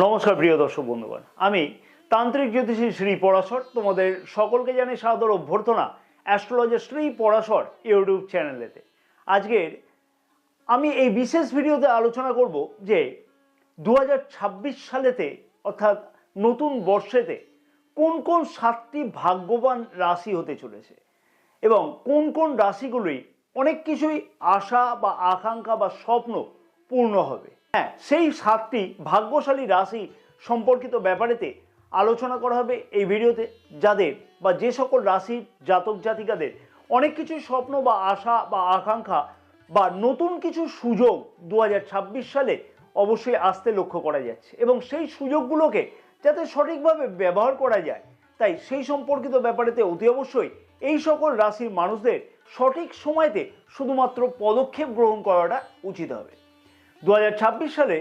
নমস্কার প্রিয় দর্শক বন্ধুগণ, আমি তান্ত্রিক জ্যোতিষী শ্রী পরাশর তোমাদের সকলকে জানাই সাদর অভ্যর্থনা অ্যাস্ট্রোলজার শ্রী পরাশর ইউটিউব চ্যানেলেতে। আজকের আমি এই বিশেষ ভিডিওতে আলোচনা করব যে 2026 সালেতে অর্থাৎ নতুন বর্ষেতে কোন কোন 7টি ভাগ্যবান রাশি হতে চলেছে এবং কোন কোন রাশিগুলি অনেক কিছুই আশা বা আকাঙ্ক্ষা বা স্বপ্ন পূর্ণ হবে। হ্যাঁ, সেই 7টি ভাগ্যশালী রাশি সম্পর্কিত ব্যাপারেতে আলোচনা করা হবে এই ভিডিওতে। যাদের বা যে সকল রাশির জাতক জাতিকাদের অনেক কিছু স্বপ্ন বা আশা বা আকাঙ্ক্ষা বা নতুন কিছু সুযোগ 2026 সালে অবশ্যই আসতে লক্ষ্য করা যাচ্ছে এবং সেই সুযোগগুলোকে যাতে সঠিকভাবে ব্যবহার করা যায়, তাই সেই সম্পর্কিত ব্যাপারেতে অতি অবশ্যই এই সকল রাশির মানুষদের সঠিক সময়তে শুধুমাত্র পদক্ষেপ গ্রহণ করাটা উচিত হবে। 2026 সালে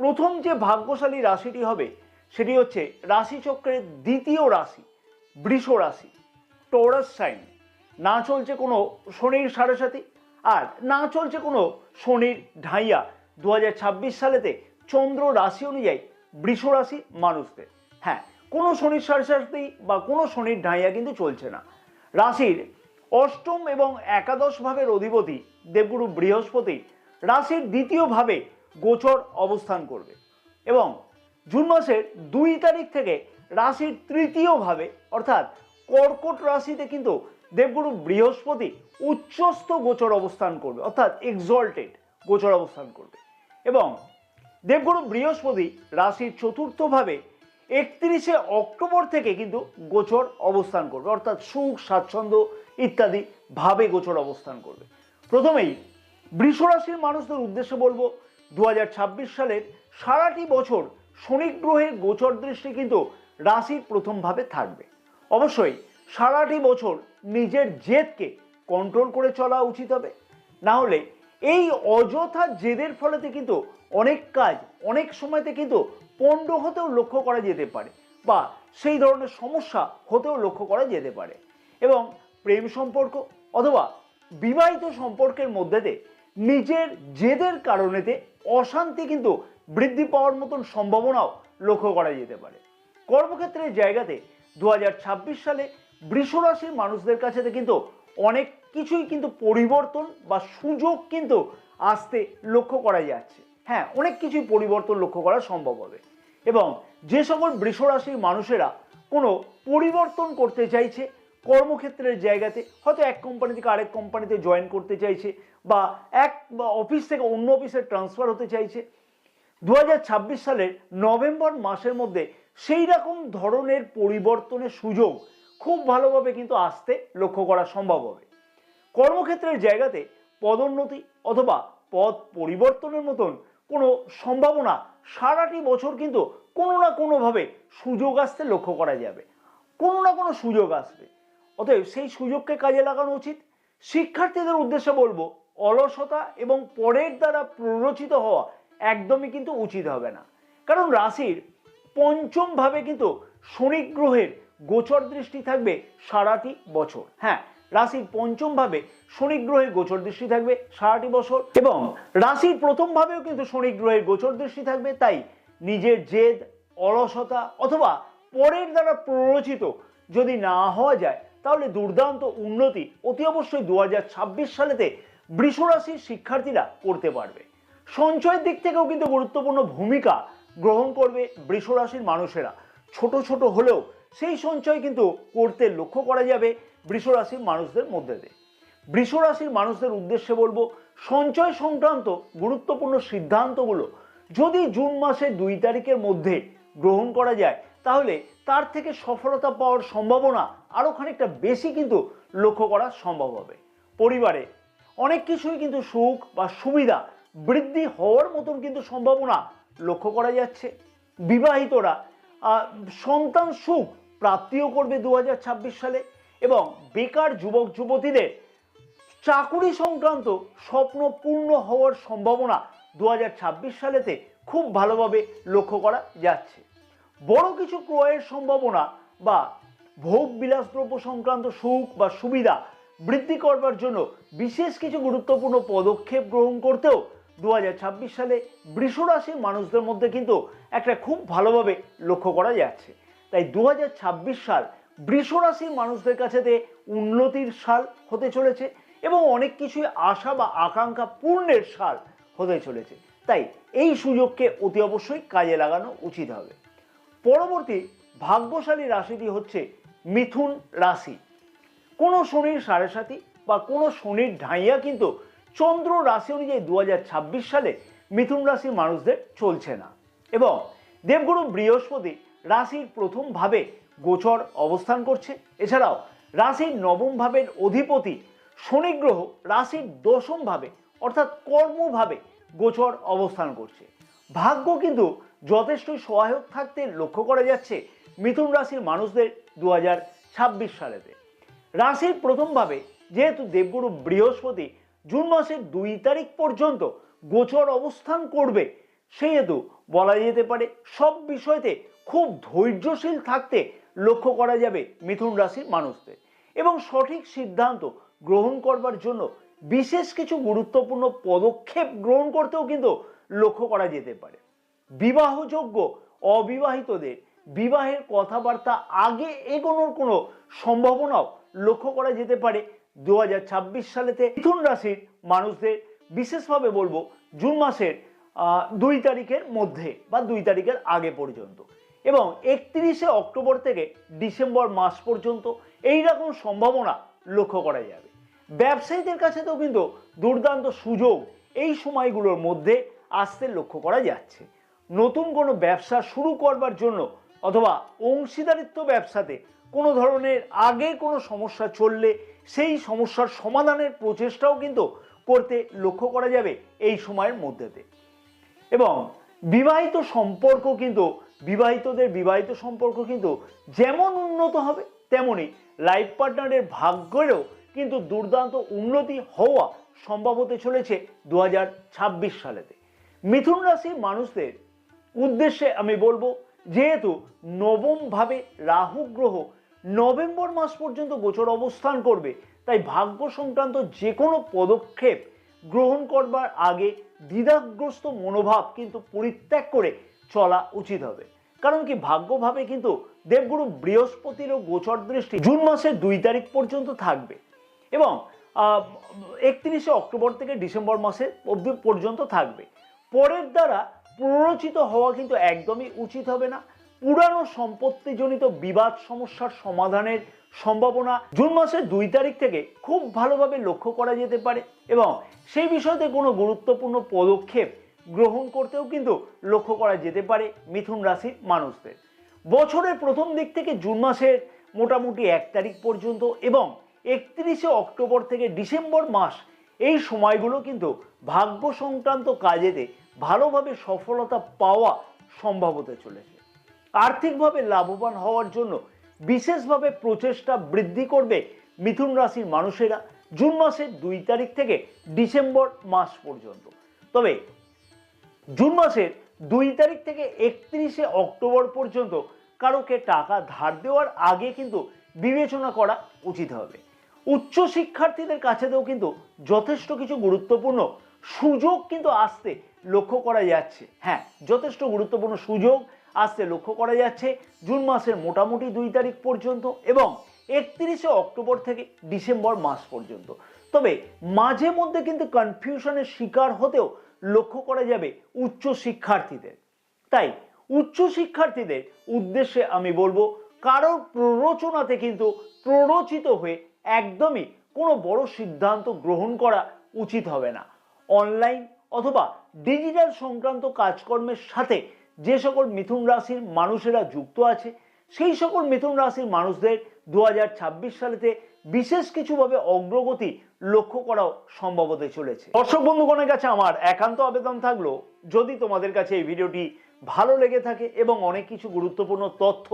প্রথম যে ভাগ্যশালী রাশিটি হবে সেটি হচ্ছে রাশিচক্রের দ্বিতীয় রাশি বৃষ রাশি, টরাস সাইন। না চলছে কোনো শনির সাড়েসাতি আর না চলছে কোনো শনির ঢাইয়া 2026 সালেতে চন্দ্র রাশি অনুযায়ী বৃষ রাশি মানুষদের। হ্যাঁ, কোনো শনির সাড়েসাতি বা কোনো শনির ঢাইয়া কিন্তু চলছে না। রাশির অষ্টম এবং একাদশ ভাবের অধিপতি দেবগুরু বৃহস্পতি রাশির দ্বিতীয় ভাবে গোচর অবস্থান করবে এবং জুন মাসের 2 তারিখ থেকে রাশির তৃতীয় ভাবে অর্থাৎ কর্কট রাশিতে কিন্তু দেবগুরু বৃহস্পতি উচ্চস্থ গোচর অবস্থান করবে, অর্থাৎ এক্সল্টেড গোচর অবস্থান করবে এবং দেবগুরু বৃহস্পতি রাশির চতুর্থ ভাবে 31শে অক্টোবর থেকে কিন্তু গোচর অবস্থান করবে, অর্থাৎ সুখ স্বাচ্ছন্দ্য ইত্যাদি ভাবে গোচর অবস্থান করবে। প্রথমেই বৃষ রাশির মানুষদের উদ্দেশ্যে বলবো 2026 সালের সারাটি বছর শনি গ্রহের গোচর দৃষ্টি কিন্তু রাশির প্রথম ভাবে থাকবে। অবশ্যই সারাটি বছর নিজের জেদকে কন্ট্রোল করে চলা উচিত হবে, না হলে এই অযথা জেদের ফলেতে কিন্তু অনেক কাজ অনেক সময়তে কিন্তু পণ্ড হতেও লক্ষ্য করা যেতে পারে বা সেই ধরনের সমস্যা হতেও লক্ষ্য করা যেতে পারে এবং প্রেম সম্পর্ক অথবা বিবাহিত সম্পর্কের মধ্যেতে নিজের জেদের কারণেতে অশান্তি কিন্তু বৃদ্ধি পাওয়ার মতন সম্ভাবনাও লক্ষ্য করা যেতে পারে। কর্মক্ষেত্রের জায়গাতে 2026 সালে বৃষ রাশির মানুষদের কাছে কিন্তু অনেক কিছুই কিন্তু পরিবর্তন বা সুযোগ কিন্তু আসতে লক্ষ্য করা যাচ্ছে। হ্যাঁ, অনেক কিছুই পরিবর্তন লক্ষ্য করা সম্ভব হবে এবং যে সকল বৃষ রাশির মানুষেরা কোনো পরিবর্তন করতে চাইছে কর্মক্ষেত্রের জায়গাতে, হয়তো এক কোম্পানি থেকে আরেক কোম্পানিতে জয়েন করতে চাইছে বা এক অফিস থেকে অন্য অফিসে ট্রান্সফার হতে চাইছে, 2026 সালের নভেম্বর মাসের মধ্যে সেই রকম ধরনের পরিবর্তনের সুযোগ খুব ভালোভাবে কিন্তু আসতে লক্ষ্য করা সম্ভব হবে। কর্মক্ষেত্রের জায়গাতে পদোন্নতি অথবা পদ পরিবর্তনের মতন কোনো সম্ভাবনা সারাটি বছর কিন্তু কোনো না কোনোভাবে সুযোগ আসতে লক্ষ্য করা যাবে, কোনো না কোনো সুযোগ আসবে। অতএব সেই সুযোগকে কাজে লাগানো উচিত। শিক্ষার্থীদের উদ্দেশ্যে বলবো অলসতা এবং পরের দ্বারা প্ররোচিত হওয়া একদমই কিন্তু উচিত হবে না, কারণ রাশির পঞ্চম ভাবে কিন্তু শনি গ্রহের গোচর দৃষ্টি থাকবে সারাটি বছর। হ্যাঁ, রাশির পঞ্চম ভাবে শনি গ্রহের গোচর দৃষ্টি থাকবে সারাটি বছর এবং রাশির প্রথম ভাবেও কিন্তু শনি গ্রহের গোচর দৃষ্টি থাকবে। তাই নিজের জেদ অলসতা অথবা পরের দ্বারা প্ররোচিত যদি না হওয়া যায় তাহলে দুর্দান্ত উন্নতি অতি অবশ্যই 2026 সালেতে বৃষ রাশির শিক্ষার্থীরা করতে পারবে। সঞ্চয়ের দিক থেকেও কিন্তু গুরুত্বপূর্ণ ভূমিকা গ্রহণ করবে বৃষ রাশির মানুষেরা। ছোট ছোট হলেও সেই সঞ্চয় কিন্তু করতে লক্ষ্য করা যাবে বৃষ রাশির মানুষদের মধ্যে দিয়ে। বৃষ রাশির মানুষদের উদ্দেশ্যে বলবো সঞ্চয় সংক্রান্ত গুরুত্বপূর্ণ সিদ্ধান্তগুলো যদি জুন মাসের 2 তারিখের মধ্যে গ্রহণ করা যায় তাহলে তার থেকে সফলতা পাওয়ার সম্ভাবনা আরো খানিকটা বেশি কিন্তু লক্ষ্য করা সম্ভব হবে। পরিবারে অনেক কিছুই কিন্তু সুখ বা সুবিধা বৃদ্ধি হওয়ার মতন কিন্তু সম্ভাবনা লক্ষ্য করা যাচ্ছে। বিবাহিতরা সন্তান সুখ প্রাপ্তিও করবে 2026 সালে এবং বেকার যুবক যুবতীদের চাকুরি সংক্রান্ত স্বপ্ন পূর্ণ হওয়ার সম্ভাবনা 2026 সালেতে খুব ভালোভাবে লক্ষ্য করা যাচ্ছে। বড় কিছু ক্রয়ের সম্ভাবনা বা ভোগ বিলাসদ্রব্য সংক্রান্ত সুখ বা সুবিধা বৃদ্ধি করবার জন্য বিশেষ কিছু গুরুত্বপূর্ণ পদক্ষেপ গ্রহণ করতেও 2026 সালে বৃষ রাশির মানুষদের মধ্যে কিন্তু একটা খুব ভালোভাবে লক্ষ্য করা যাচ্ছে। তাই 2026 সাল বৃষ রাশির মানুষদের কাছেতে উন্নতির সাল হতে চলেছে এবং অনেক কিছুই আশা বা আকাঙ্ক্ষা পূর্ণের সাল হতে চলেছে। তাই এই সুযোগকে অতি অবশ্যই কাজে লাগানো উচিত হবে। পরবর্তী ভাগ্যশালী রাশিটি হচ্ছে মিথুন রাশি। কোনো শনির সাড়ে সাথী বা কোনো শনির ঢাইয়া কিন্তু চন্দ্র রাশি অনুযায়ী 2026 সালে মিথুন রাশির মানুষদের চলছে না এবং দেবগুরু বৃহস্পতি রাশির প্রথম ভাবে গোচর অবস্থান করছে। এছাড়াও রাশির নবম ভাবের অধিপতি শনি গ্রহ রাশির দশম ভাবে অর্থাৎ কর্মভাবে গোচর অবস্থান করছে। ভাগ্য কিন্তু যথেষ্টই সহায়ক থাকতে লক্ষ্য করা যাচ্ছে মিথুন রাশির মানুষদের 2026 সালেতে। রাশির প্রথম ভাবে যেহেতু দেবগুরু বৃহস্পতি জুন মাসের 2 তারিখ পর্যন্ত গোচর অবস্থান করবে, সেহেতু বলা যেতে পারে সব বিষয়তে খুব ধৈর্যশীল থাকতে লক্ষ্য করা যাবে মিথুন রাশির মানুষদের এবং সঠিক সিদ্ধান্ত গ্রহণ করবার জন্য বিশেষ কিছু গুরুত্বপূর্ণ পদক্ষেপ গ্রহণ করতেও কিন্তু লক্ষ্য করা যেতে পারে। বিবাহযোগ্য অবিবাহিতদের বিবাহের কথাবার্তা আগে এগোনোর কোনো সম্ভাবনাও লক্ষ্য করা যেতে পারে 2026 সালেতে মিথুন রাশির মানুষদের। বিশেষভাবে বলবো জুন মাসের 2 তারিখের মধ্যে বা 2 তারিখের আগে পর্যন্ত এবং 31শে অক্টোবর থেকে ডিসেম্বর মাস পর্যন্ত এই রকম সম্ভাবনা লক্ষ্য করা যাবে। ব্যবসায়ীদের কাছে তো কিন্তু দুর্দান্ত সুযোগ এই সময়গুলোর মধ্যে আসতে লক্ষ্য করা যাচ্ছে। নতুন কোনো ব্যবসা শুরু করবার জন্য অথবা অংশীদারিত্ব ব্যবসাতে কোনো ধরনের আগে কোনো সমস্যা চললে সেই সমস্যার সমাধানের প্রচেষ্টাও কিন্তু করতে লক্ষ্য করা যাবে এই সময়ের মধ্যেতে। এবং বিবাহিত সম্পর্ক কিন্তু বিবাহিতদের বিবাহিত সম্পর্ক কিন্তু যেমন উন্নত হবে তেমনি লাইফ পার্টনারের ভাগ্যেরও কিন্তু দুর্দান্ত উন্নতি হওয়া সম্ভব হতে চলেছে 2026 সালেতে। মিথুন রাশির মানুষদের উদ্দেশ্যে আমি বলবো, যেহেতু নবম ভাবে রাহু গ্রহ নভেম্বর মাস পর্যন্ত গোচর অবস্থান করবে, তাই ভাগ্য সংক্রান্ত যে কোনো পদক্ষেপ গ্রহণ করবার আগে দ্বিধাগ্রস্ত মনোভাব কিন্তু পরিত্যাগ করে চলা উচিত হবে। কারণ কি ভাগ্যভাবে কিন্তু দেবগুরু বৃহস্পতিরও গোচর দৃষ্টি জুন মাসের 2 তারিখ পর্যন্ত থাকবে এবং 31শে অক্টোবর থেকে ডিসেম্বর মাসের অবধি পর্যন্ত থাকবে। পরের দ্বারা প্ররোচিত হওয়া কিন্তু একদমই উচিত হবে না। পুরানো সম্পত্তিজনিত বিবাদ সমস্যার সমাধানের সম্ভাবনা জুন মাসের 2 তারিখ থেকে খুব ভালোভাবে লক্ষ্য করা যেতে পারে এবং সেই বিষয়তে কোনো গুরুত্বপূর্ণ পদক্ষেপ গ্রহণ করতেও কিন্তু লক্ষ্য করা যেতে পারে মিথুন রাশির মানুষদের। বছরের প্রথম দিক থেকে জুন মাসের মোটামুটি 1 তারিখ পর্যন্ত এবং 31শে অক্টোবর থেকে ডিসেম্বর মাস এই সময়গুলো কিন্তু ভাগ্য সংক্রান্ত কাজেতে ভালোভাবে সফলতা পাওয়া সম্ভব হতে চলেছে। আর্থিকভাবে লাভবান হওয়ার জন্য বিশেষভাবে প্রচেষ্টা বৃদ্ধি করবে মিথুন রাশির মানুষেরা জুন মাসের 2 তারিখ থেকে ডিসেম্বর মাস পর্যন্ত। তবে জুন মাসের 2 তারিখ থেকে 31শে অক্টোবর পর্যন্ত কারোকে টাকা ধার দেওয়ার আগে কিন্তু বিবেচনা করা উচিত হবে। উচ্চ শিক্ষার্থীদের কাছেতেও কিন্তু যথেষ্ট কিছু গুরুত্বপূর্ণ সুযোগ কিন্তু আসতে লক্ষ্য করা যাচ্ছে। হ্যাঁ, যথেষ্ট গুরুত্বপূর্ণ সুযোগ আসতে লক্ষ্য করা যাচ্ছে জুন মাসের মোটামুটি 2 তারিখ পর্যন্ত এবং 31শে অক্টোবর থেকে ডিসেম্বর মাস পর্যন্ত। তবে মাঝে মধ্যে কিন্তু কনফিউশনের শিকার হতেও লক্ষ্য করা যাবে উচ্চ শিক্ষার্থীদের। তাই উচ্চ শিক্ষার্থীদের উদ্দেশ্যে আমি বলবো, কারোর প্ররোচনাতে কিন্তু প্ররোচিত হয়ে একদমই কোনো বড় সিদ্ধান্ত গ্রহণ করা উচিত হবে না। অনলাইন অথবা ডিজিটাল সংক্রান্ত কাজকর্মের সাথে যে সকল মিথুন রাশির মানুষেরা যুক্ত আছে, সেই সকল মিথুন রাশির মানুষদের 2026 সালেতে বিশেষ কিছুভাবে অগ্রগতি লক্ষ্য করাও সম্ভব হতে চলেছে। দর্শক বন্ধুগণের কাছে আমার একান্ত আবেদন থাকলো, যদি তোমাদের কাছে এই ভিডিওটি ভালো লেগে থাকে এবং অনেক কিছু গুরুত্বপূর্ণ তথ্য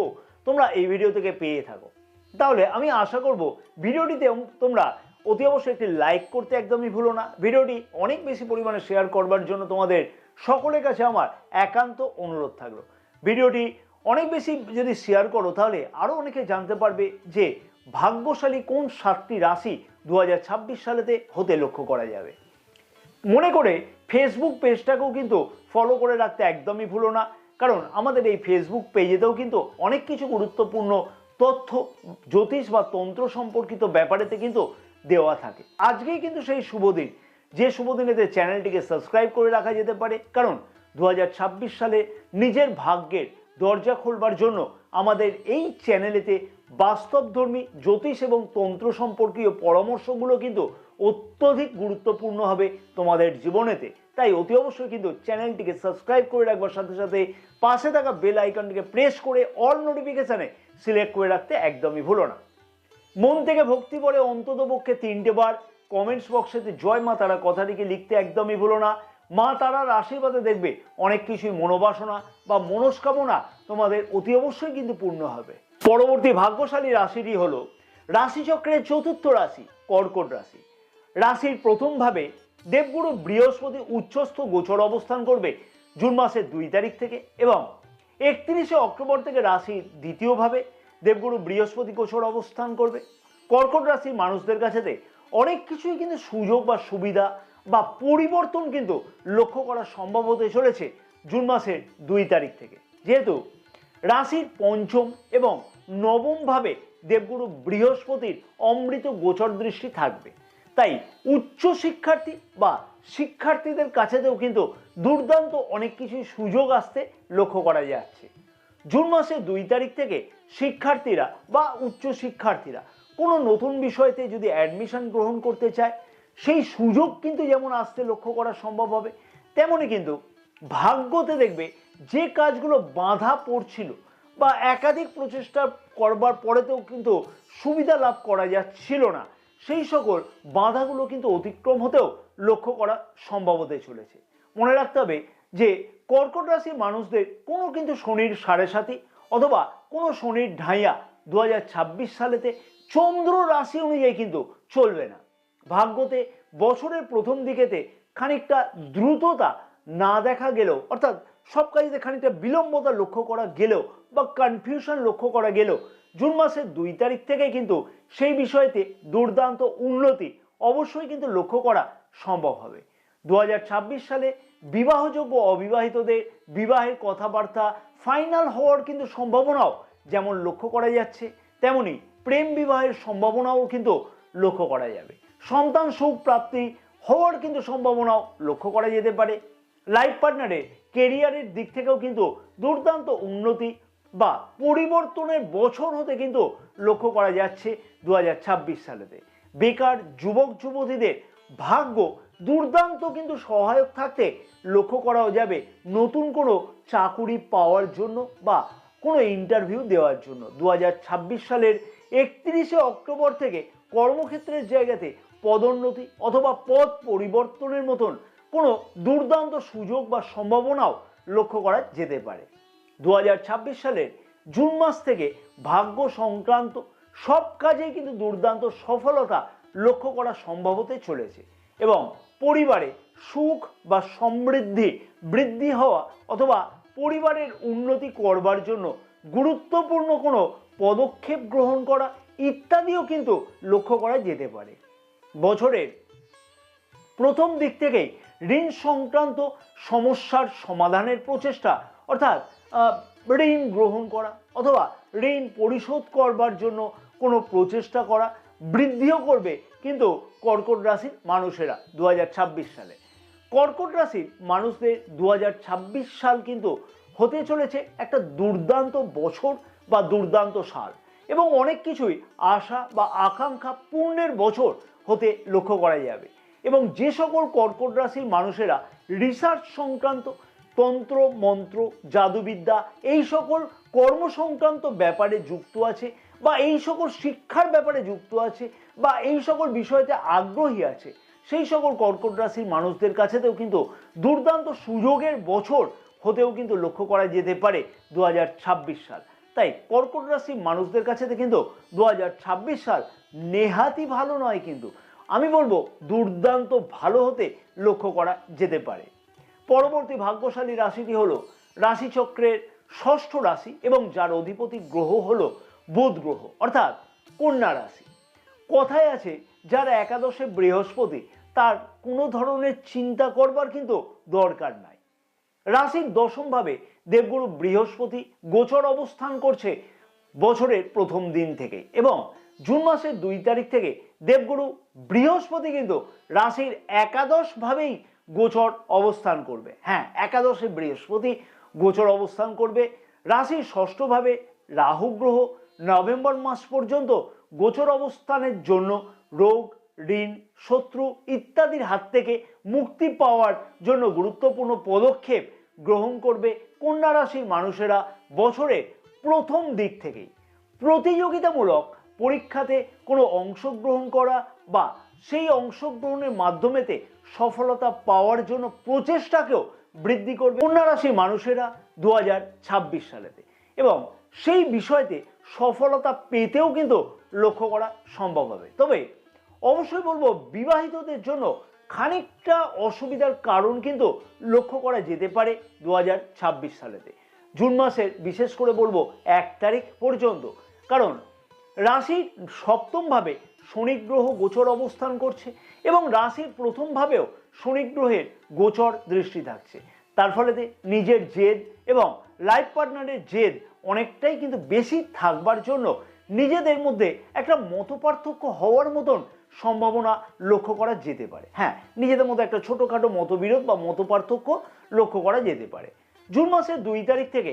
তোমরা এই ভিডিও থেকে পেয়ে থাকো, তাহলে আমি আশা করব ভিডিওটিতে তোমরা অতি অবশ্যই একটি লাইক করতে একদমই ভুলো না। ভিডিওটি অনেক বেশি পরিমাণে শেয়ার করবার জন্য তোমাদের সকলের কাছে আমার একান্ত অনুরোধ থাকলো। ভিডিওটি অনেক বেশি যদি শেয়ার করো তাহলে আরও অনেকে জানতে পারবে যে ভাগ্যশালী কোন 7টি রাশি 2026 সালেতে হতে লক্ষ্য করা যাবে। মনে করে ফেসবুক পেজটাকেও কিন্তু ফলো করে রাখতে একদমই ভুলো না, কারণ আমাদের এই ফেসবুক পেজেতেও কিন্তু অনেক কিছু গুরুত্বপূর্ণ তথ্য জ্যোতিষ বা তন্ত্র সম্পর্কিত ব্যাপারেতে কিন্তু দেওয়া থাকে। আজকেই কিন্তু সেই শুভ দিন, যে শুভ দিনেতে চ্যানেলটিকে সাবস্ক্রাইব করে রাখা যেতে পারে, কারণ 2026 সালে নিজের ভাগ্যের দরজা খোলবার জন্য আমাদের এই চ্যানেলেতে বাস্তবধর্মী জ্যোতিষ এবং তন্ত্র সম্পর্কীয় পরামর্শগুলো কিন্তু অত্যধিক গুরুত্বপূর্ণ হবে তোমাদের জীবনেতে। তাই অতি অবশ্যই কিন্তু চ্যানেলটিকে সাবস্ক্রাইব করে রাখবার সাথে সাথে পাশে থাকা বেল আইকনটিকে প্রেস করে অল নোটিফিকেশানে সিলেক্ট করে রাখতে একদমই ভুলো না। মন থেকে ভক্তি করে অন্ততপক্ষে 3টে বার কমেন্টস বক্সেতে জয় মা তারা কথাটিকে লিখতে একদমই ভুলো না। মা তারার আশীর্বাদে দেখবে অনেক কিছুই মনোবাসনা বা মনস্কামনা তোমাদের অতি অবশ্যই কিন্তু পূর্ণ হবে। পরবর্তী ভাগ্যশালী রাশিটি হলো রাশিচক্রের চতুর্থ রাশি কর্কট রাশি। রাশির প্রথম ভাবে দেবগুরু বৃহস্পতি উচ্চস্থ গোচর অবস্থান করবে জুন মাসের 2 তারিখ থেকে, এবং 31শে অক্টোবর থেকে রাশির দ্বিতীয় ভাবে দেবগুরু বৃহস্পতি গোচর অবস্থান করবে। কর্কট রাশির মানুষদের কাছেতে অনেক কিছুই কিন্তু সুযোগ বা সুবিধা বা পরিবর্তন কিন্তু লক্ষ্য করা সম্ভব হতে চলেছে জুন মাসের 2 তারিখ থেকে, যেহেতু রাশির পঞ্চম এবং নবম ভাবে দেবগুরু বৃহস্পতির অমৃত গোচর দৃষ্টি থাকবে। তাই উচ্চ শিক্ষার্থী বা শিক্ষার্থীদের কাছেতেও কিন্তু দুর্দান্ত অনেক কিছুই সুযোগ আসতে লক্ষ্য করা যাচ্ছে। জুন মাসের 2 তারিখ থেকে শিক্ষার্থীরা বা উচ্চ শিক্ষার্থীরা কোনো নতুন বিষয়তে যদি অ্যাডমিশন গ্রহণ করতে চায়, সেই সুযোগ কিন্তু যেমন আসতে লক্ষ্য করা সম্ভব হবে, তেমনি কিন্তু ভাগ্যতে দেখবে যে কাজগুলো বাধা পড়ছিল বা একাধিক প্রচেষ্টা করবার পরেতেও কিন্তু সুবিধা লাভ করা যাচ্ছিল না, সেই সকল বাধাগুলো কিন্তু অতিক্রম হতেও লক্ষ্য করা সম্ভব হতে চলেছে। মনে রাখতে হবে যে কর্কট রাশির মানুষদের কোনো কিন্তু শনির 7.5 অথবা কোনো শনির ঢাইয়া 2026 সালেতে চন্দ্র রাশি অনুযায়ী কিন্তু চলবে না। ভাগ্যতে বছরের প্রথম দিকেতে খানিকটা দ্রুততা না দেখা গেলেও, অর্থাৎ সব কাজেতে খানিকটা বিলম্বতা লক্ষ্য করা গেলেও বা কনফিউশন লক্ষ্য করা গেলেও জুন মাসের 2 তারিখ থেকে কিন্তু সেই বিষয়তে দুর্দান্ত উন্নতি অবশ্যই কিন্তু লক্ষ্য করা সম্ভব হবে। 2026 সালে বিবাহযোগ্য অবিবাহিতদের বিবাহের কথাবার্তা ফাইনাল হওয়ার কিন্তু সম্ভাবনাও যেমন লক্ষ্য করা যাচ্ছে, তেমনি প্রেম বিবাহের সম্ভাবনাও কিন্তু লক্ষ্য করা যাবে। সন্তান সুখ প্রাপ্তি হওয়ার কিন্তু সম্ভাবনাও লক্ষ্য করা যেতে পারে। লাইফ পার্টনারের কেরিয়ারের দিক থেকেও কিন্তু দুর্দান্ত উন্নতি বা পরিবর্তনের বছর হতে কিন্তু লক্ষ্য করা যাচ্ছে 2026 সালেতে। বেকার যুবক যুবতীদের ভাগ্য দুর্দান্ত কিন্তু সহায়ক থাকতে লক্ষ্য করাও যাবে নতুন কোনো চাকুরি পাওয়ার জন্য বা কোনো ইন্টারভিউ দেওয়ার জন্য। 2026 সালের 31শে অক্টোবর থেকে কর্মক্ষেত্রের জায়গাতে পদোন্নতি অথবা পদ পরিবর্তনের মতন কোনো দুর্দান্ত সুযোগ বা সম্ভাবনাও লক্ষ্য করা যেতে পারে। 2026 সালের জুন মাস থেকে ভাগ্য সংক্রান্ত সব কাজেই কিন্তু দুর্দান্ত সফলতা লক্ষ্য করা সম্ভব হতে চলেছে, এবং পরিবারে সুখ বা সমৃদ্ধি বৃদ্ধি হওয়া অথবা পরিবারের উন্নতি করবার জন্য গুরুত্বপূর্ণ কোনো পদক্ষেপ গ্রহণ করা ইত্যাদিও কিন্তু লক্ষ্য করা যেতে পারে। বছরের প্রথম দিক থেকেই ঋণ সংক্রান্ত সমস্যার সমাধানের প্রচেষ্টা, অর্থাৎ ঋণ গ্রহণ করা অথবা ঋণ পরিশোধ করবার জন্য কোনো প্রচেষ্টা করা বৃদ্ধিও করবে কিন্তু কর্কট রাশির মানুষেরা 2026 সালে। কর্কট রাশির মানুষদের 2026 সাল কিন্তু হতে চলেছে একটা দুর্দান্ত বছর বা দুর্দান্ত সাল, এবং অনেক কিছুই আশা বা আকাঙ্ক্ষা পূর্ণের বছর হতে লক্ষ্য করা যাবে। এবং যে সকল কর্কট রাশির মানুষেরা রিসার্চ সংক্রান্ত তন্ত্র মন্ত্র জাদুবিদ্যা এই সকল কর্ম সংক্রান্ত ব্যাপারে যুক্ত আছে বা এই সকল শিক্ষার ব্যাপারে যুক্ত আছে বা এই সকল বিষয়তে আগ্রহী আছে, সেই সকল কর্কট রাশির মানুষদের কাছেতেও কিন্তু দুর্দান্ত সুযোগের বছর হতেও কিন্তু লক্ষ্য করা যেতে পারে 2026 সাল। তাই কর্কট রাশির মানুষদের কাছে কিন্তু 2026 সাল নেহাতি ভালো নয়, কিন্তু আমি বলবো দুর্দান্ত ভালো হতে লক্ষ্য করা যেতে পারে। পরবর্তী ভাগ্যশালী রাশিটি হলো রাশিচক্রের ষষ্ঠ রাশি এবং যার অধিপতি গ্রহ হলো বুধ গ্রহ, অর্থাৎ কন্যা রাশি। কথায় আছে যার একাদশে বৃহস্পতি তার কোনো ধরনের চিন্তা করবার কিন্তু দরকার নাই। রাশির দশমভাবে দেবগুরু বৃহস্পতি গোচর অবস্থান করছে বছরের প্রথম দিন থেকে, এবং জুন মাসের 2 তারিখ থেকে দেবগুরু বৃহস্পতি কিন্তু রাশির একাদশভাবেই গোচর অবস্থান করবে। হ্যাঁ, একাদশে বৃহস্পতি গোচর অবস্থান করবে। রাশির ষষ্ঠভাবে রাহু গ্রহ নভেম্বর মাস পর্যন্ত গোচর অবস্থানের জন্য রোগ, ঋণ, শত্রু ইত্যাদির হাত থেকে মুক্তি পাওয়ার জন্য গুরুত্বপূর্ণ পদক্ষেপ গ্রহণ করবে কন্যা রাশির মানুষেরা বছরের প্রথম দিক থেকেই। প্রতিযোগিতামূলক পরীক্ষাতে কোনো অংশগ্রহণ করা বা সেই অংশগ্রহণের মাধ্যমেতে সফলতা পাওয়ার জন্য প্রচেষ্টাকেও বৃদ্ধি করবে কন্যা রাশির মানুষেরা 2026 সালেতে, এবং সেই বিষয়তে সফলতা পেতেও কিন্তু লক্ষ্য করা সম্ভব হবে। তবে অবশ্যই বলবো, বিবাহিতদের জন্য খানিকটা অসুবিধার কারণ কিন্তু লক্ষ্য করা যেতে পারে 2026 সালেতে, জুন মাসের বিশেষ করে বলবো 1 তারিখ পর্যন্ত। কারণ রাশির সপ্তমভাবে শনি গ্রহ গোচর অবস্থান করছে, এবং রাশির প্রথমভাবেও শনি গ্রহের গোচর দৃষ্টি থাকছে। তার ফলে নিজের জেদ এবং লাইফ পার্টনারের জেদ অনেকটাই কিন্তু বেশি থাকবার জন্য নিজেদের মধ্যে একটা মতপার্থক্য হওয়ার মতন সম্ভাবনা লক্ষ্য করা যেতে পারে। হ্যাঁ, নিজেদের মধ্যে একটা ছোটোখাটো মতবিরোধ বা মতপার্থক্য লক্ষ্য করা যেতে পারে। জুন মাসের 2 তারিখ থেকে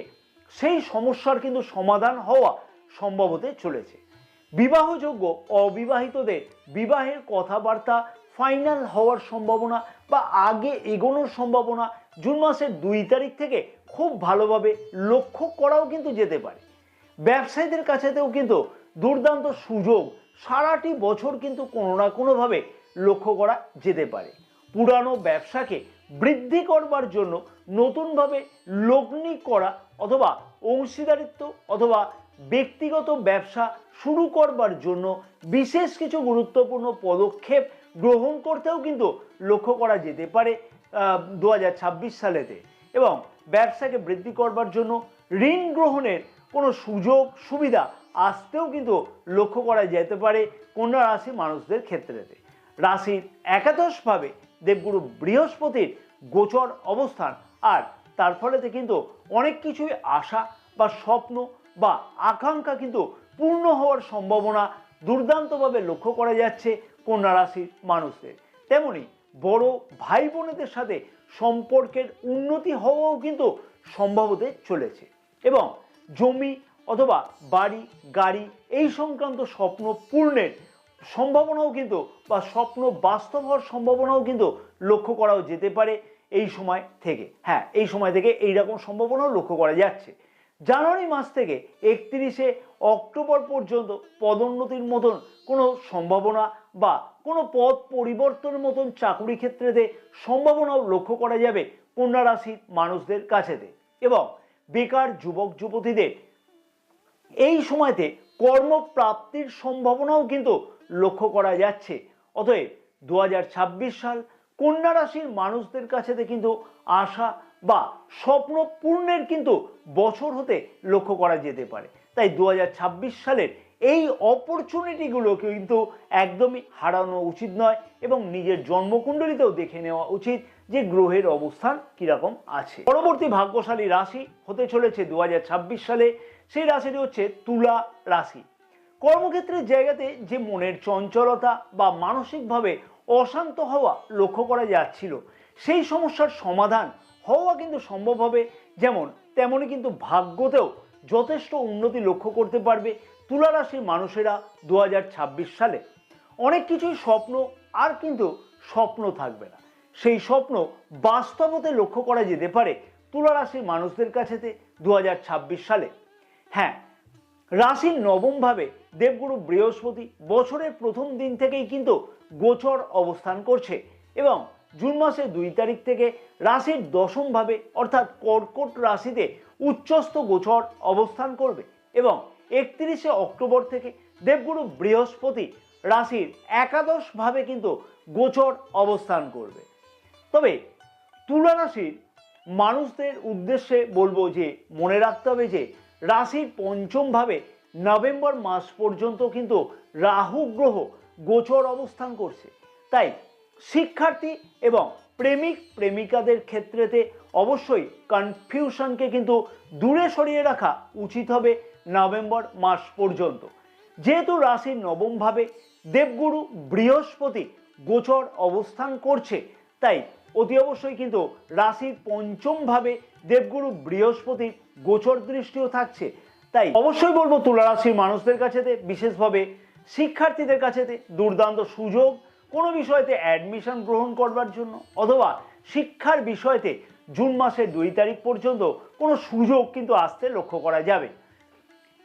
সেই সমস্যার কিন্তু সমাধান হওয়া সম্ভব হতে চলেছে। বিবাহযোগ্য অবিবাহিতদের বিবাহের কথাবার্তা ফাইনাল হওয়ার সম্ভাবনা বা আগে এগোনোর সম্ভাবনা জুন মাসের 2 তারিখ থেকে খুব ভালোভাবে লক্ষ্য করাও কিন্তু যেতে পারে। ব্যবসায়ীদের কাছেতেও কিন্তু দুর্দান্ত সুযোগ সারাটি বছর কিন্তু কোনো না কোনোভাবে লক্ষ্য করা যেতে পারে। পুরানো ব্যবসাকে বৃদ্ধি করবার জন্য নতুনভাবে লগ্নি করা অথবা অংশীদারিত্ব অথবা ব্যক্তিগত ব্যবসা শুরু করবার জন্য বিশেষ কিছু গুরুত্বপূর্ণ পদক্ষেপ গ্রহণ করতেও কিন্তু লক্ষ্য করা যেতে পারে 2026 সালেতে, এবং ব্যবসাকে বৃদ্ধি করবার জন্য ঋণ গ্রহণের কোনো সুযোগ সুবিধা আসতেও কিন্তু লক্ষ্য করা যেতে পারে কন্যা রাশি মানুষদের ক্ষেত্রেতে। রাশির একাদশভাবে দেবগুরু বৃহস্পতির গোচর অবস্থান, আর তার ফলেতে কিন্তু অনেক কিছুই আশা বা স্বপ্ন বা আকাঙ্ক্ষা কিন্তু পূর্ণ হওয়ার সম্ভাবনা দুর্দান্তভাবে লক্ষ্য করা যাচ্ছে কন্যা রাশির মানুষদের। তেমনি বড় ভাই বোনেদের সাথে সম্পর্কের উন্নতি হওয়াও কিন্তু সম্ভব হতে চলেছে, এবং জমি অথবা বাড়ি, গাড়ি এই সংক্রান্ত স্বপ্ন পূর্ণের সম্ভাবনাও কিন্তু বা স্বপ্ন বাস্তব হওয়ার সম্ভাবনাও কিন্তু লক্ষ্য করাও যেতে পারে এই সময় থেকে। হ্যাঁ, এই সময় থেকে এইরকম সম্ভাবনাও লক্ষ্য করা যাচ্ছে। জানুয়ারি মাস থেকে 31শে অক্টোবর পর্যন্ত পদোন্নতির মতন কোনো সম্ভাবনা বা কোনো পদ পরিবর্তনের মতন চাকুরি ক্ষেত্রেতে সম্ভাবনাও লক্ষ্য করা যাবে কন্যা রাশির মানুষদের কাছেতে, এবং বেকার যুবক যুবতীদের এই সময়তে কর্মপ্রাপ্তির সম্ভাবনাও কিন্তু লক্ষ্য করা যাচ্ছে। অতএব 2026 সাল কন্যা রাশির মানুষদের কাছেতে কিন্তু আশা বা স্বপ্ন পূর্ণের কিন্তু বছর হতে লক্ষ্য করা যেতে পারে। তাই 2026 সালের এই অপরচুনিটিগুলো কিন্তু একদমই হারানো উচিত নয়, এবং নিজের জন্মকুণ্ডলিতেও দেখে নেওয়া উচিত যে গ্রহের অবস্থান কিরকম আছে। পরবর্তী ভাগ্যশালী রাশি হতে চলেছে 2026 সালে, সেই রাশিটি হচ্ছে তুলা রাশি। কর্মক্ষেত্রের জায়গাতে যে মনের চঞ্চলতা বা মানসিকভাবে অশান্ত হওয়া লক্ষ্য করা যাচ্ছিল, সেই সমস্যার সমাধান হওয়া কিন্তু সম্ভব হবে। যেমন তেমনি কিন্তু ভাগ্যতেও যথেষ্ট উন্নতি লক্ষ্য করতে পারবে তুলা রাশির মানুষেরা 2026 সালে। অনেক কিছুই স্বপ্ন আর কিন্তু স্বপ্ন থাকবে না, সেই স্বপ্ন বাস্তবতে লক্ষ্য করা যেতে পারে তুলা রাশির মানুষদের কাছেতে 2026 সালে। হ্যাঁ, রাশির নবমভাবে দেবগুরু বৃহস্পতি বছরের প্রথম দিন থেকেই কিন্তু গোচর অবস্থান করছে, এবং জুন মাসের 2 তারিখ থেকে রাশির দশমভাবে অর্থাৎ কর্কট রাশিতে উচ্চস্থ গোচর অবস্থান করবে, এবং 31শে অক্টোবর থেকে দেবগুরু বৃহস্পতি রাশির একাদশভাবে কিন্তু গোচর অবস্থান করবে। তবে তুলা রাশির মানুষদের উদ্দেশ্যে বলবো যে মনে রাখতে হবে যে রাশির পঞ্চমভাবে নভেম্বর মাস পর্যন্ত কিন্তু রাহু গ্রহ গোচর অবস্থান করছে। তাই শিক্ষার্থী এবং প্রেমিক প্রেমিকাদের ক্ষেত্রেতে অবশ্যই কনফিউশনকে কিন্তু দূরে সরিয়ে রাখা উচিত হবে নভেম্বর মাস পর্যন্ত। যেহেতু রাশির নবম ভাবে দেবগুরু বৃহস্পতি গোচর অবস্থান করছে, তাই অতি অবশ্যই কিন্তু রাশির পঞ্চম ভাবে দেবগুরু বৃহস্পতির গোচর দৃষ্টিও থাকছে। তাই অবশ্যই বলবো তুলা রাশির মানুষদের কাছেতে, বিশেষভাবে শিক্ষার্থীদের কাছেতে দুর্দান্ত সুযোগ কোনো বিষয়তে অ্যাডমিশন গ্রহণ করবার জন্য, অথবা শিক্ষার বিষয়তে জুন মাসের 2 তারিখ পর্যন্ত কোনো সুযোগ কিন্তু আসতে লক্ষ্য করা যাবে।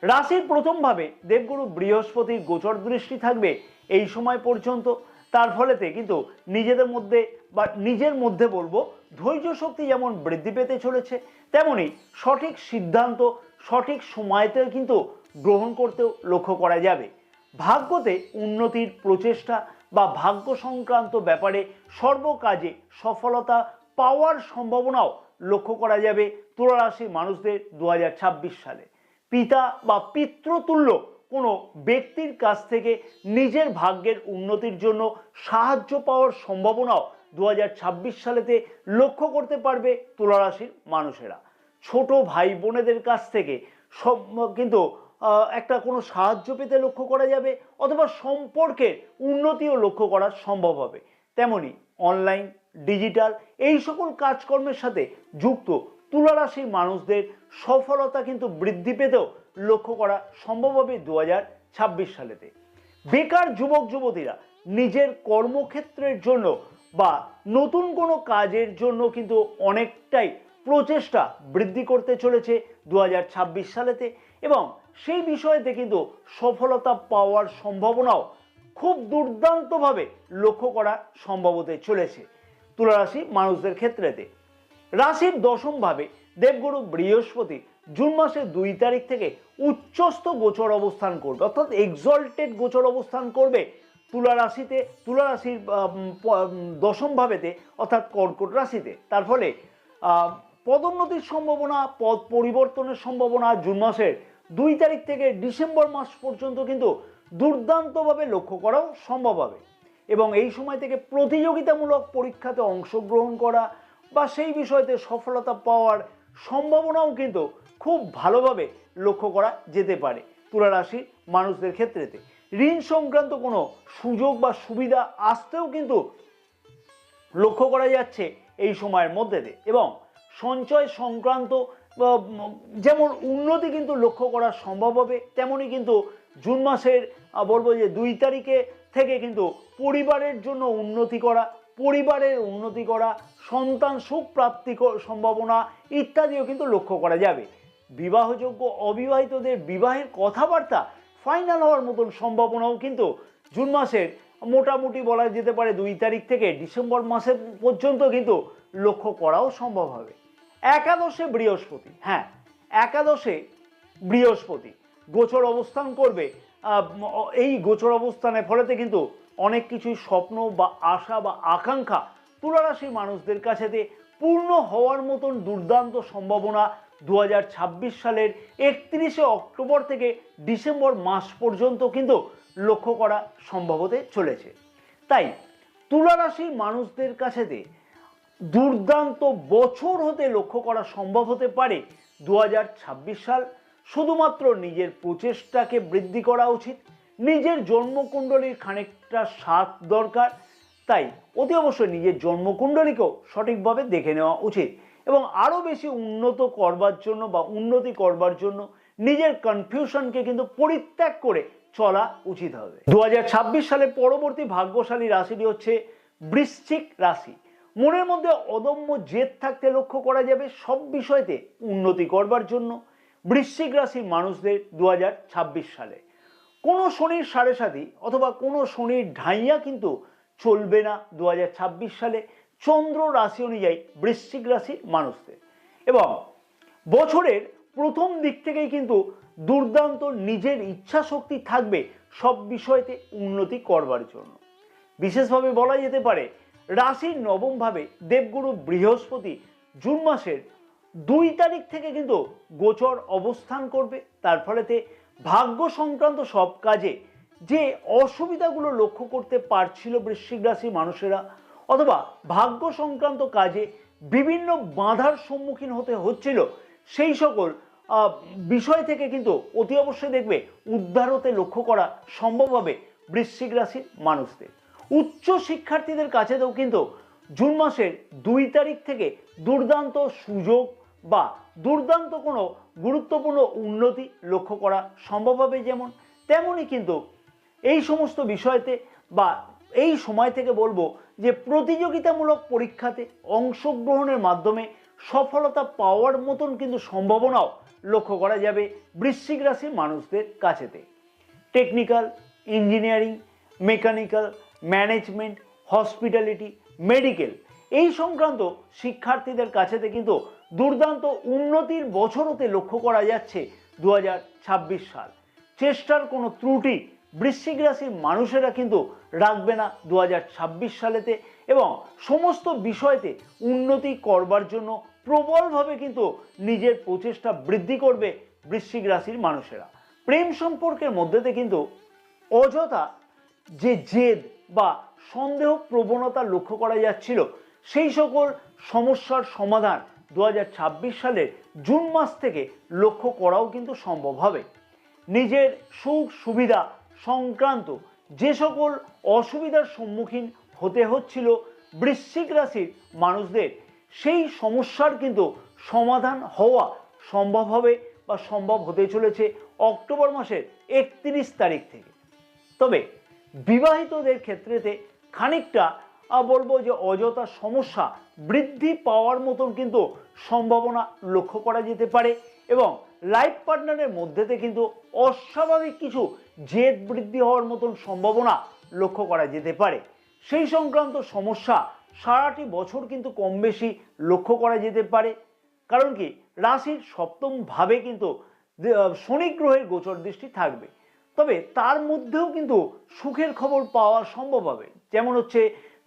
রাশির প্রথম ভাবে দেবগুরু বৃহস্পতির গোচর দৃষ্টি থাকবে এই সময় পর্যন্ত। তার ফলেতে কিন্তু নিজেদের মধ্যে বা নিজের মধ্যে বলবো ধৈর্য শক্তি যেমন বৃদ্ধি পেতে চলেছে, তেমনি সঠিক সিদ্ধান্ত সঠিক সময়তে কিন্তু গ্রহণ করতেও লক্ষ্য করা যাবে। ভাগ্যতে উন্নতির প্রচেষ্টা বা ভাগ্য সংক্রান্ত ব্যাপারে সর্বকাজে সফলতা পাওয়ার সম্ভাবনাও লক্ষ্য করা যাবে তুলা রাশির মানুষদের 2026 সালে। পিতা বা পিতৃতুল্য কোনো ব্যক্তির কাছ থেকে নিজের ভাগ্যের উন্নতির জন্য সাহায্য পাওয়ার সম্ভাবনাও 2026 সালেতে লক্ষ্য করতে পারবে তুলা রাশির মানুষেরা। ছোট ভাই বোনেদের কাছ থেকে সব কিন্তু একটা কোনো সাহায্য পেতে লক্ষ্য করা যাবে, অথবা সম্পর্কের উন্নতিও লক্ষ্য করা সম্ভব হবে। তেমনি অনলাইন ডিজিটাল এই সকল কাজকর্মের সাথে যুক্ত তুলা রাশির মানুষদের সফলতা কিন্তু বৃদ্ধি পেতেও লক্ষ্য করা সম্ভব হবে 2026 সালেতে। বেকার যুবক যুবতীরা নিজের কর্মক্ষেত্রের জন্য বা নতুন কোনো কাজের জন্য কিন্তু অনেকটাই প্রচেষ্টা বৃদ্ধি করতে চলেছে 2026 সালেতে, এবং সেই বিষয়তে কিন্তু সফলতা পাওয়ার সম্ভাবনাও খুব দুর্দান্তভাবে লক্ষ্য করা সম্ভব হতে চলেছে তুলা রাশি মানুষদের ক্ষেত্রেতে। রাশির দশম ভাবে দেবগুরু বৃহস্পতি জুন মাসের 2 তারিখ থেকে উচ্চস্থ গোচর অবস্থান করবে, অর্থাৎ এক্সল্টেড গোচর অবস্থান করবে তুলা রাশিতে, তুলা রাশির দশম ভাবেতে অর্থাৎ কর্কট রাশিতে। তার ফলে পদোন্নতির সম্ভাবনা, পদ পরিবর্তনের সম্ভাবনা জুন মাসের 2 তারিখ থেকে ডিসেম্বর মাস পর্যন্ত কিন্তু দুর্দান্তভাবে লক্ষ্য করাও সম্ভব হবে। এবং এই সময় থেকে প্রতিযোগিতামূলক পরীক্ষাতে অংশগ্রহণ করা বা সেই বিষয়তে সফলতা পাওয়ার সম্ভাবনাও কিন্তু খুব ভালোভাবে লক্ষ্য করা যেতে পারে তুলা রাশির মানুষদের ক্ষেত্রেতে। ঋণ সংক্রান্ত কোনো সুযোগ বা সুবিধা আসতেও কিন্তু লক্ষ্য করা যাচ্ছে এই সময়ের মধ্যে দিয়ে, এবং সঞ্চয় সংক্রান্ত যেমন উন্নতি কিন্তু লক্ষ্য করা সম্ভব হবে, তেমনি কিন্তু জুন মাসের বলবো যে 2 তারিখে থেকে কিন্তু পরিবারের জন্য উন্নতি করা, সন্তান সুখ প্রাপ্তি সম্ভাবনা ইত্যাদিও কিন্তু লক্ষ্য করা যাবে। বিবাহযোগ্য অবিবাহিতদের বিবাহের কথাবার্তা ফাইনাল হওয়ার মতন সম্ভাবনাও কিন্তু জুন মাসের মোটামুটি বলা যেতে পারে 2 তারিখ থেকে ডিসেম্বর মাসের পর্যন্ত কিন্তু লক্ষ্য করাও সম্ভব হবে। একাদশে বৃহস্পতি, হ্যাঁ একাদশে বৃহস্পতি গোচর অবস্থান করবে। এই গোচর অবস্থানের ফলেতে কিন্তু অনেক কিছুই স্বপ্ন বা আশা বা আকাঙ্ক্ষা তুলা রাশির মানুষদের কাছেতে পূর্ণ হওয়ার মতন দুর্দান্ত সম্ভাবনা 2026 সালের 31শে অক্টোবর থেকে ডিসেম্বর মাস পর্যন্ত কিন্তু লক্ষ্য করা সম্ভব হতে চলেছে। তাই তুলা রাশির মানুষদের কাছেতে দুর্দান্ত বছর হতে লক্ষ্য করা সম্ভব হতে পারে 2026 সাল। শুধুমাত্র নিজের প্রচেষ্টাকে বৃদ্ধি করা উচিত, নিজের জন্মকুণ্ডলীর খানিকটা সাথ দরকার। তাই অতি অবশ্যই নিজের জন্মকুণ্ডলীকেও সঠিকভাবে দেখে নেওয়া উচিত, এবং আরও বেশি উন্নতি করবার জন্য নিজের কনফিউশনকে কিন্তু পরিত্যাগ করে চলা উচিত হবে। 2026 সালে পরবর্তী ভাগ্যশালী রাশিটি হচ্ছে বৃশ্চিক রাশি। মনের মধ্যে অদম্য জেদ থাকতে লক্ষ্য করা যাবে সব বিষয়তে উন্নতি করবার জন্য বৃশ্চিক রাশির মানুষদের 2026 সালে। কোনো শনির সাড়ে সাথী অথবা কোনো শনির ঢাইয়া কিন্তু চলবে না 2026 সালে চন্দ্র রাশি অনুযায়ী বৃশ্চিক রাশির মানুষদের। এবং বছরের প্রথম দিক থেকেই কিন্তু দুর্দান্ত নিজের ইচ্ছা শক্তি থাকবে সব বিষয়তে উন্নতি করবার জন্য। বিশেষভাবে বলা যেতে পারে রাশির নবম ভাবে দেবগুরু বৃহস্পতি জুন মাসের 2 তারিখ থেকে কিন্তু গোচর অবস্থান করবে। তার ফলেতে ভাগ্য সংক্রান্ত সব কাজে যে অসুবিধাগুলো লক্ষ্য করতে পারছিল বৃশ্চিক রাশির মানুষেরা, অথবা ভাগ্য সংক্রান্ত কাজে বিভিন্ন বাধার সম্মুখীন হতে হচ্ছিল, সেই সকল বিষয় থেকে কিন্তু অতি অবশ্যই দেখবে উদ্ধার হতে লক্ষ্য করা সম্ভব হবে বৃশ্চিক রাশির মানুষদের। উচ্চ শিক্ষার্থীদের কাছেও কিন্তু জুন মাসের 2 তারিখ থেকে দুর্দান্ত সুযোগ বা দুর্দান্ত কোনো গুরুত্বপূর্ণ উন্নতি লক্ষ্য করা সম্ভব হবে। যেমন তেমনই কিন্তু এই সমস্ত বিষয়তে বা এই সময় থেকে বলবো যে প্রতিযোগিতামূলক পরীক্ষাতে অংশগ্রহণের মাধ্যমে সফলতা পাওয়ার মতন কিন্তু সম্ভাবনাও লক্ষ্য করা যাবে বৃশ্চিক রাশির মানুষদের কাছেতে। Technical, engineering, mechanical, management, hospitality, medical এই সংক্রান্ত শিক্ষার্থীদের কাছেতে কিন্তু দুর্দান্ত উন্নতির বছর হতে লক্ষ্য করা যাচ্ছে 2026 সাল। চেষ্টার কোনো ত্রুটি বৃশ্চিক রাশির মানুষেরা কিন্তু রাখবে না 2026 সালেতে, এবং সমস্ত বিষয়তে উন্নতি করবার জন্য প্রবলভাবে কিন্তু নিজের প্রচেষ্টা বৃদ্ধি করবে বৃশ্চিক রাশির মানুষেরা। প্রেম সম্পর্কের মধ্যেতে কিন্তু অযথা যে জেদ বা সন্দেহ প্রবণতা লক্ষ্য করা যাচ্ছিল, সেই সকল সমস্যার সমাধান 2026 সালের জুন মাস থেকে লক্ষ্য করাও কিন্তু সম্ভব হবে। নিজের সুখ সুবিধা সংক্রান্ত যে সকল অসুবিধার সম্মুখীন হতে হচ্ছিল বৃশ্চিক রাশির মানুষদের, সেই সমস্যার কিন্তু সমাধান হওয়া সম্ভব হবে বা সম্ভব হতে চলেছে অক্টোবর মাসের 31 তারিখ থেকে। তবে বিবাহিতদের ক্ষেত্রেতে খানিকটা বলবো যে অযথা সমস্যা বৃদ্ধি পাওয়ার মতন কিন্তু সম্ভাবনা লক্ষ্য করা যেতে পারে, এবং লাইফ পার্টনারের মধ্যেতে কিন্তু অস্বাভাবিক কিছু জেদ বৃদ্ধি হওয়ার মতন সম্ভাবনা লক্ষ্য করা যেতে পারে। সেই সংক্রান্ত সমস্যা সারাটি বছর কিন্তু কম বেশি লক্ষ্য করা যেতে পারে। কারণ কি, রাশির সপ্তম ভাবে কিন্তু শনি গ্রহের গোচর দৃষ্টি থাকবে। তবে তার মধ্যেও কিন্তু সুখের খবর পাওয়া সম্ভব হবে। যেমন হচ্ছে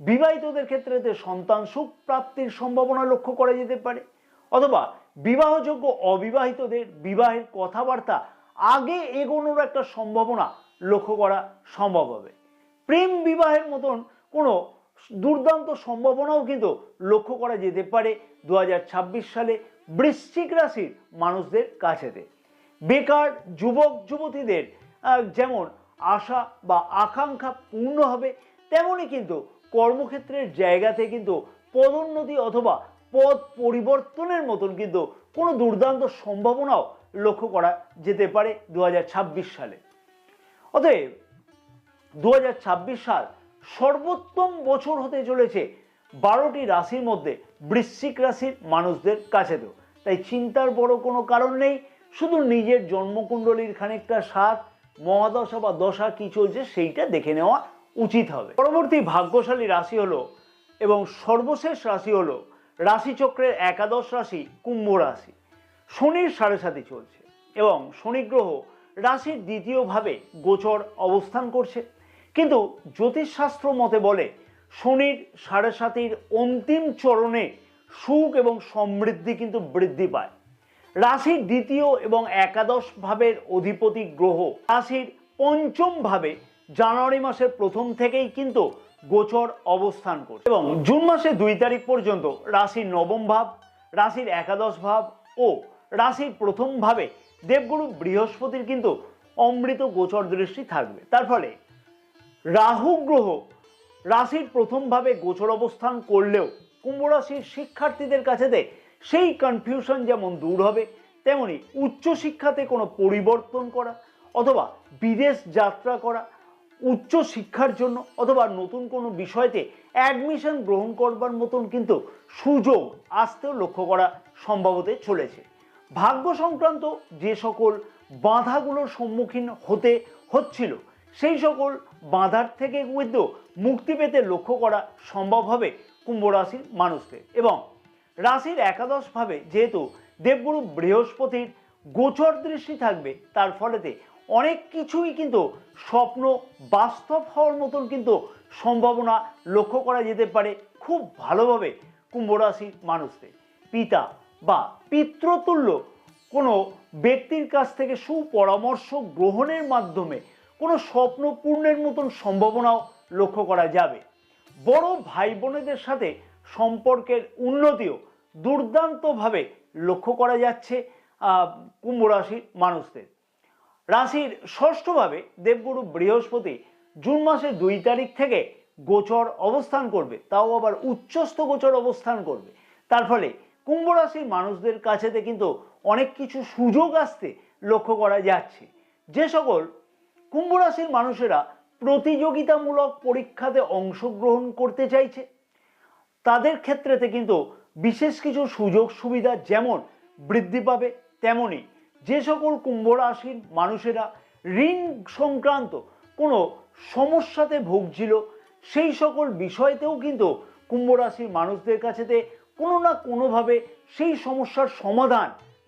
বিবাহিতদের ক্ষেত্রে সন্তান সুখ প্রাপ্তির সম্ভাবনা লক্ষ্য করা যেতে পারে, অথবা বিবাহযোগ্য অবিবাহিতদের বিবাহের কথাবার্তা আগে এগোনোর একটা সম্ভাবনা লক্ষ্য করা সম্ভব হবে। প্রেম বিবাহের মতন কোনো দুর্দান্ত সম্ভাবনাও কিন্তু লক্ষ্য করা যেতে পারে 2026 সালে বৃশ্চিক রাশির মানুষদের কাছেতে। বেকার যুবক যুবতীদের যেমন আশা বা আকাঙ্ক্ষা পূর্ণ হবে, তেমনই কিন্তু কর্মক্ষেত্রের জায়গাতে কিন্তু পদোন্নতি অথবা পদ পরিবর্তনের মতন কিন্তু কোনো দুর্দান্ত সম্ভাবনাও লক্ষ্য করা যেতে পারে 2026 সালে। অতএব 2026 সাল সর্বোত্তম বছর হতে চলেছে 12টি রাশির মধ্যে বৃশ্চিক রাশির মানুষদের কাছেতেও। তাই চিন্তার বড় কোনো কারণ নেই, শুধু নিজের জন্মকুণ্ডলীর খানিকটা সাথ মহাদশা বা দশা কি চলছে সেইটা দেখে নেওয়া উচিত হবে। পরবর্তী ভাগ্যশালী রাশি হলো এবং সর্বশেষ রাশি হলো রাশিচক্রের একাদশ রাশি কুম্ভ রাশি। শনির 7.5 চলছে এবং শনি গ্রহ রাশির দ্বিতীয় ভাবে গোচর অবস্থান করছে। কিন্তু জ্যোতিষশাস্ত্র মতে বলে শনির 7.5 অন্তিম চরণে সুখ এবং সমৃদ্ধি কিন্তু বৃদ্ধি পায়। রাশির দ্বিতীয় এবং একাদশ ভাবের অধিপতি গ্রহ রাশির পঞ্চম ভাবে জানুয়ারি মাসের প্রথম থেকেই কিন্তু গোচর অবস্থান করছে, এবং জুন মাসের 2 তারিখ পর্যন্ত রাশির নবম ভাব, রাশির একাদশ ভাব ও রাশির প্রথম ভাবে দেবগুরু বৃহস্পতির কিন্তু অমৃত গোচর দৃষ্টি থাকবে। তার ফলে রাহু গ্রহ রাশির প্রথম ভাবে গোচর অবস্থান করলেও কুম্ভ রাশির শিক্ষার্থীদের কাছেতে সেই কনফিউশন যেমন দূর হবে, তেমনি উচ্চশিক্ষাতে কোনো পরিবর্তন করা অথবা বিদেশ যাত্রা করা, উচ্চ শিক্ষার জন্য অথবা নতুন কোনো বিষয়তে অ্যাডমিশন গ্রহণ করবার মতন কিন্তু সুযোগ আসতেও লক্ষ্য করা সম্ভব হতে চলেছে। ভাগ্য সংক্রান্ত যে সকল বাধাগুলোর সম্মুখীন হতে হচ্ছিল, সেই সকল বাধার থেকে কিন্তু মুক্তি পেতে লক্ষ্য করা সম্ভব হবে কুম্ভ রাশির মানুষদের। এবং রাশির একাদশ ভাবে যেহেতু দেবগুরু বৃহস্পতির গোচর দৃষ্টি থাকবে, তার ফলেতে অনেক কিছুই কিন্তু স্বপ্ন বাস্তব হওয়ার মতন কিন্তু সম্ভাবনা লক্ষ্য করা যেতে পারে খুব ভালোভাবে কুম্ভ রাশির মানুষদের। পিতা বা পিতৃতুল্য কোনো ব্যক্তির কাছ থেকে সুপরামর্শ গ্রহণের মাধ্যমে কোনো স্বপ্ন পূর্ণের মতন সম্ভাবনাও লক্ষ্য করা যাবে। বড় ভাই বোনেদের সাথে সম্পর্কের উন্নতিও দুর্দান্তভাবে লক্ষ্য করা যাচ্ছে কুম্ভ রাশির মানুষদের। রাশির ষষ্ঠভাবে দেবগুরু বৃহস্পতি জুন মাসের 2 তারিখ থেকে গোচর অবস্থান করবে, তাও আবার উচ্চস্থ গোচর অবস্থান করবে। তার ফলে কুম্ভ রাশির মানুষদের কাছেতে কিন্তু অনেক কিছু সুযোগ আসতে লক্ষ্য করা যাচ্ছে। যে সকল কুম্ভ রাশির মানুষেরা প্রতিযোগিতামূলক পরীক্ষাতে অংশগ্রহণ করতে চাইছে তাদের ক্ষেত্রেতে কিন্তু বিশেষ কিছু সুযোগ সুবিধা যেমন বৃদ্ধি পাবে, তেমনি যে সকল কুম্ভ রাশির মানুষেরা ঋণ সংক্রান্ত কোনো সমস্যাতে ভুগছিল সেই সকল বিষয়তেও কিন্তু কুম্ভ রাশির মানুষদের কাছেতে কোনো না কোনোভাবে সেই সমস্যার সমাধান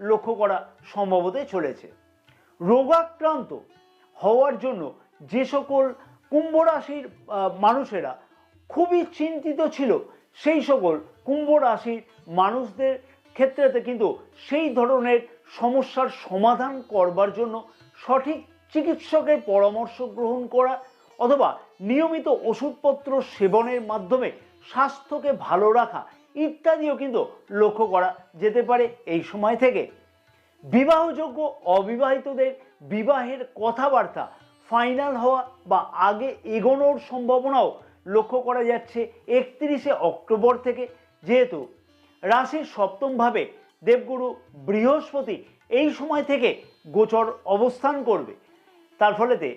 লক্ষ্য করা সম্ভব হতে চলেছে। রোগাক্রান্ত হওয়ার জন্য যে সকল কুম্ভ রাশির মানুষেরা খুবই চিন্তিত ছিল সেই সকল কুম্ভ রাশির মানুষদের ক্ষেত্রেতে কিন্তু সেই ধরনের সমস্যার সমাধান করবার জন্য সঠিক চিকিৎসকের পরামর্শ গ্রহণ করা অথবা নিয়মিত ওষুধপত্র সেবনের মাধ্যমে স্বাস্থ্যকে ভালো রাখা ইত্যাদিও কিন্তু লক্ষ্য করা যেতে পারে এই সময় থেকে। বিবাহযোগ্য অবিবাহিতদের বিবাহের কথাবার্তা ফাইনাল হওয়া বা আগে এগোনোর সম্ভাবনাও লক্ষ্য করা যাচ্ছে 31শে অক্টোবর থেকে, যেহেতু রাশির সপ্তমভাবে দেবগুরু বৃহস্পতি এই সময় থেকে গোচর অবস্থান করবে। তার ফলেতে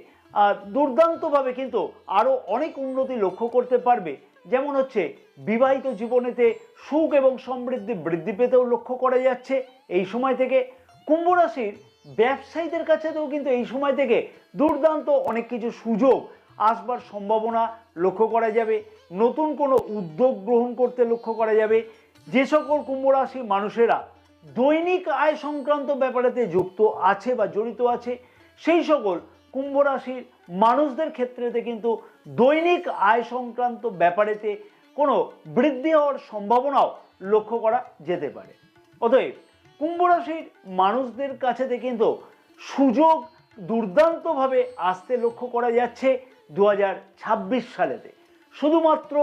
দুর্দান্তভাবে কিন্তু আরও অনেক উন্নতি লক্ষ্য করতে পারবে। যেমন হচ্ছে বিবাহিত জীবনেতে সুখ এবং সমৃদ্ধি বৃদ্ধি পেতেও লক্ষ্য করা যাচ্ছে এই সময় থেকে। কুম্ভ রাশির ব্যবসায়ীদের কাছেও কিন্তু এই সময় থেকে দুর্দান্ত অনেক কিছু সুযোগ আসবার সম্ভাবনা লক্ষ্য করা যাবে। নতুন কোনো উদ্যোগ গ্রহণ করতে লক্ষ্য করা যাবে। যে সকল কুম্ভ রাশির মানুষেরা দৈনিক আয় সংক্রান্ত ব্যাপারেতে যুক্ত আছে বা জড়িত আছে সেই সকল কুম্ভ রাশির মানুষদের ক্ষেত্রেতে কিন্তু দৈনিক আয় সংক্রান্ত ব্যাপারেতে কোনো বৃদ্ধি হওয়ার সম্ভাবনাও লক্ষ্য করা যেতে পারে। অতএব কুম্ভ রাশির মানুষদের কাছেতে কিন্তু সুযোগ দুর্দান্তভাবে আসতে লক্ষ্য করা যাচ্ছে 2026 সালেতে। শুধুমাত্র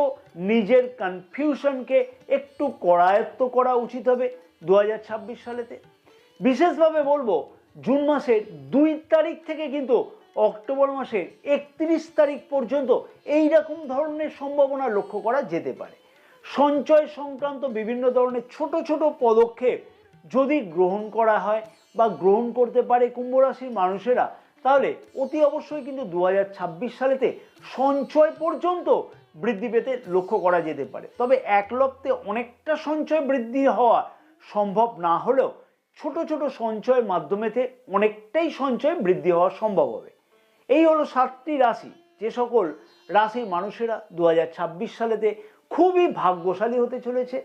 নিজের কনফিউশনকে একটু করায়ত্ত করা উচিত হবে 2026 সালেতে। বিশেষভাবে বলবো জুন মাসের 2 তারিখ থেকে কিন্তু অক্টোবর মাসের 31 তারিখ পর্যন্ত এই রকম ধরনের সম্ভাবনা লক্ষ্য করা যেতে পারে। সঞ্চয় সংক্রান্ত বিভিন্ন ধরনের ছোট ছোট পদক্ষেপ যদি গ্রহণ করা হয় বা গ্রহণ করতে পারে কুম্ভ রাশির মানুষেরা, তাহলে অতি অবশ্যই কিন্তু 2026 সালেতে সঞ্চয় পর্যন্ত বৃদ্ধি পেতে লক্ষ্য করা যেতে পারে। তবে এক লক্ষে অনেকটা সঞ্চয় বৃদ্ধি হওয়া সম্ভব না হলেও ছোট ছোট সঞ্চয়ের মাধ্যমেতে অনেকটাই সঞ্চয় বৃদ্ধি হওয়া সম্ভব হবে। এই হলো 7টি রাশি, যে সকল রাশির মানুষেরা 2026 সালেতে খুবই ভাগ্যশালী হতে চলেছে।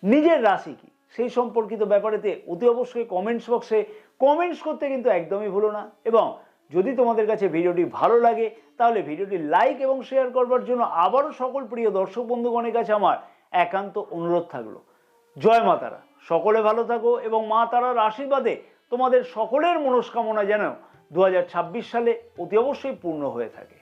নিজের রাশি কি সেই সম্পর্কিত ব্যাপারেতে অতি অবশ্যই কমেন্টস বক্সে কমেন্টস করতে কিন্তু একদমই ভুলো না। এবং যদি তোমাদের কাছে ভিডিওটি ভালো লাগে তাহলে ভিডিওটি লাইক এবং শেয়ার করবার জন্য আবারও সকল প্রিয় দর্শক বন্ধুগণের কাছে আমার একান্ত অনুরোধ থাকলো। জয় মা তারা, সকলে ভালো থাকো এবং মা তারার আশীর্বাদে তোমাদের সকলের মনস্কামনা যেন 2026 সালে অতি অবশ্যই পূর্ণ হয়ে থাকে।